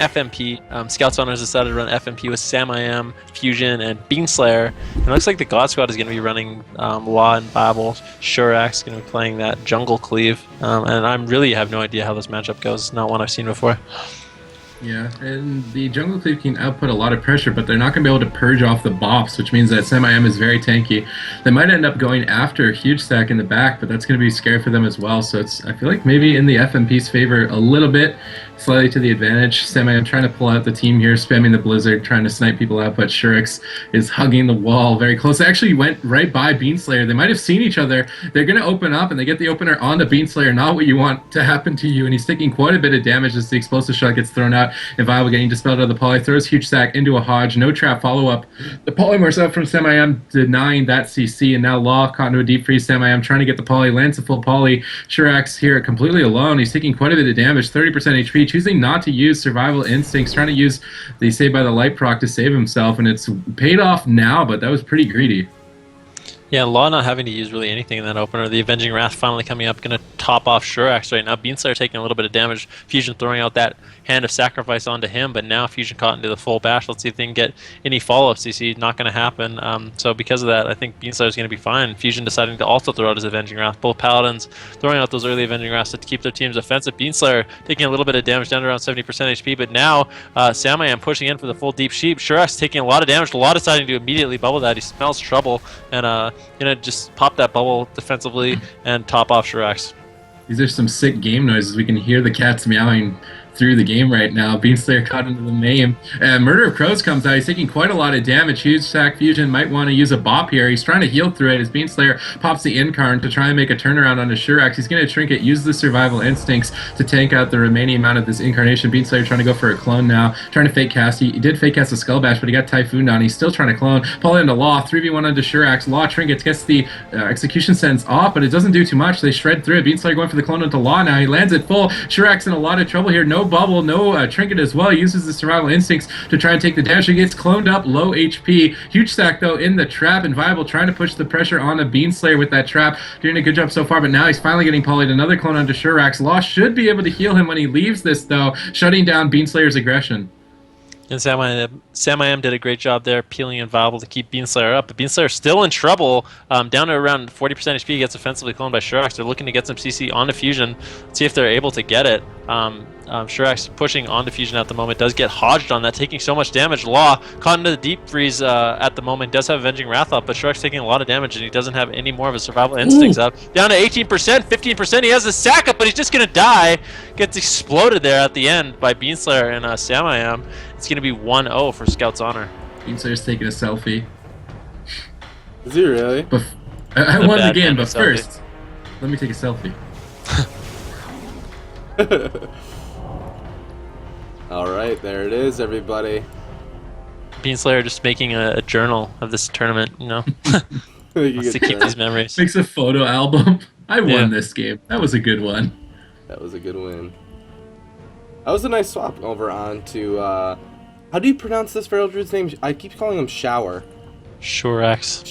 FMP. Scouts Owners decided to run FMP with Samiyam, Fuzion, and Beanslayer. And it looks like the God Squad is going to be running Law and Babel. Shouraxo is going to be playing that Jungle Cleave. And I really have no idea how this matchup goes. It's not one I've seen before. Yeah, and the Jungle Cleave can output a lot of pressure, but they're not going to be able to purge off the bops, which means that Samiyam is very tanky. They might end up going after Huge Stack in the back, but that's going to be scary for them as well. So I feel like maybe in the FMP's favor a little bit, slightly to the advantage. Samiyam trying to pull out the team here, spamming the Blizzard, trying to snipe people out, but Shouraxo is hugging the wall very close. They actually went right by Beanslayer. They might have seen each other. They're going to open up, and they get the opener on the Beanslayer, not what you want to happen to you, and he's taking quite a bit of damage as the explosive shot gets thrown out. Inviable getting dispelled out of the poly, throws Huge Stack into a Hodge, no trap follow-up. The polymorphs up from Samiyam denying that CC, and now Law caught into a deep freeze. Samiyam trying to get the poly, lands a full poly. Shouraxo here completely alone. He's taking quite a bit of damage, 30% HP, choosing not to use Survival Instincts, trying to use the Save by the Light proc to save himself, and it's paid off now, but that was pretty greedy. Yeah, Law not having to use really anything in that opener. The Avenging Wrath finally coming up, going to top off Shouraxo right now. Beanslayer taking a little bit of damage. Fuzion throwing out that Hand of Sacrifice onto him, but now Fuzion caught into the full bash. Let's see if they can get any follow-up CC. Not going to happen. So because of that, I think Beanslayer is going to be fine. Fuzion deciding to also throw out his Avenging Wrath. Both Paladins throwing out those early Avenging Wraths to keep their teams offensive. Beanslayer taking a little bit of damage down to around 70% HP, but now Samiyam pushing in for the full Deep Sheep. Shouraxo taking a lot of damage. Law deciding to immediately bubble that. He smells trouble, and gonna just pop that bubble defensively and top off Shouraxo. These are some sick game noises. We can hear the cats meowing through the game right now. Beanslayer caught into the maim. Murder of Crows comes out. He's taking quite a lot of damage. Huge Stack Fuzion might want to use a bop here. He's trying to heal through it as Beanslayer pops the Incarn to try and make a turnaround onto Shouraxo. He's going to Trinket, use the Survival Instincts to tank out the remaining amount of this Incarnation. Beanslayer trying to go for a clone now. Trying to fake cast. He did fake cast a Skull Bash, but he got Typhoon down. He's still trying to clone. Pull into Law. 3v1 onto Shouraxo. Law Trinkets, gets the Execution Sentence off, but it doesn't do too much. They shred through it. Beanslayer going for the clone into Law now. He lands it full. Shouraxo in a lot of trouble here. No bubble, no Trinket as well. He uses the Survival Instincts to try and take the damage. He gets cloned up, low HP. Huge Stack, though, in the trap. Inviable trying to push the pressure on a Beanslayer with that trap. Doing a good job so far, but now he's finally getting polyed. Another clone onto Shouraxo. Law should be able to heal him when he leaves this, though, shutting down Beanslayer's aggression. And Samiyam did a great job there, peeling Inviable to keep Beanslayer up. But Beanslayer's still in trouble, down to around 40% HP. He gets offensively cloned by Shouraxo. They're looking to get some CC onto Fuzion. Let's see if they're able to get it. Shouraxo pushing onto Fuzion at the moment, does get hodged on that, taking so much damage. Law caught into the deep freeze at the moment, does have Avenging Wrath up, but Shouraxo taking a lot of damage, and he doesn't have any more of his Survival Instincts up. Down to 18%, 15%, he has a sack up, but he's just going to die. Gets exploded there at the end by Beanslayer and Samiyam. It's going to be 1-0 for Scout's Honor. Beanslayer's taking a selfie. Is he really? I won the game, but first, let me take a selfie. Alright, there it is, everybody. Beanslayer just making a journal of this tournament, you know? Wants to keep these memories. Makes a photo album. I won this game. That was a good one. That was a good win. That was a nice swap over on to, how do you pronounce this Feral Druid's name? I keep calling him Shower. Shouraxo.